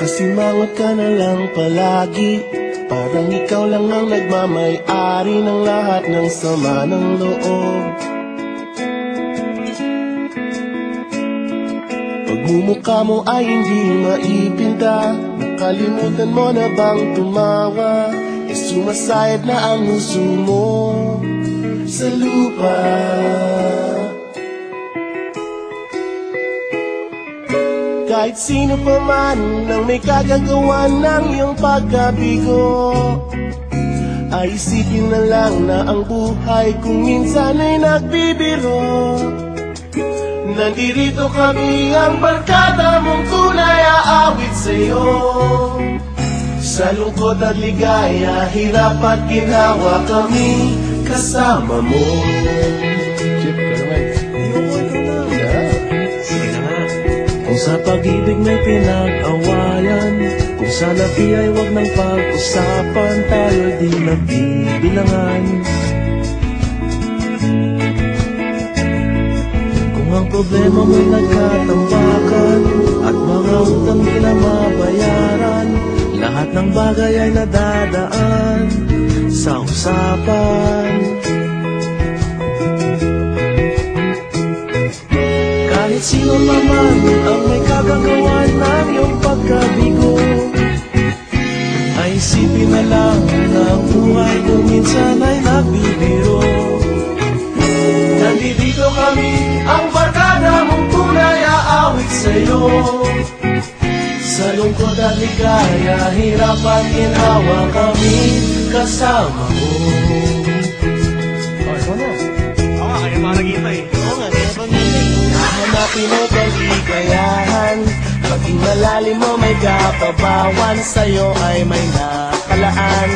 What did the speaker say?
Nakasimangot ka na lang palagi, parang ikaw lang ang nagmamay-ari ng lahat ng sama ng loob. Pagmumukha mo ay hindi maipinta, nakalimutan mo na bang tumawa? E sumasayad na ang huso mo sa lupa. Kahit sino pa man ang may kagagawa ng iyong pagkabigo, ay isipin na lang na ang buhay kung minsan ay nagbibiro. Nandirito kami, ang barkada mong tunay aawit sa'yo. Sa lungkot at ligaya, hirap at ginhawa, kami kasama mo. Chip, ka naman. Sige na nga. Kung sa pag-ibig may pinag-awayan, kung sa labi ay wag nang pag-usapan, tayo di nagbibilangan. Kung ang problema mo'y nagkatambakan at mga utang di na mabayaran, lahat ng bagay ay nadadaan sa usapan. Kahit sino naman ang may kagagawa ng iyong pagkabigo, ay isipin na lang na ang buhay kung minsan ay nagbibiro. Nandito kami, ang barkada mong tunay aawit sa'yo. Sa lungkot at ligaya, hirap at ginhawa, kami kasama mo. Oh, ikaw na. Oo nga, kaya mga nag-iintay. Oo nga, kaya pag-iintay. Hanapin mo kaligayahan, paging malalim mo may kapabawan, sa'yo ay may nakalaan.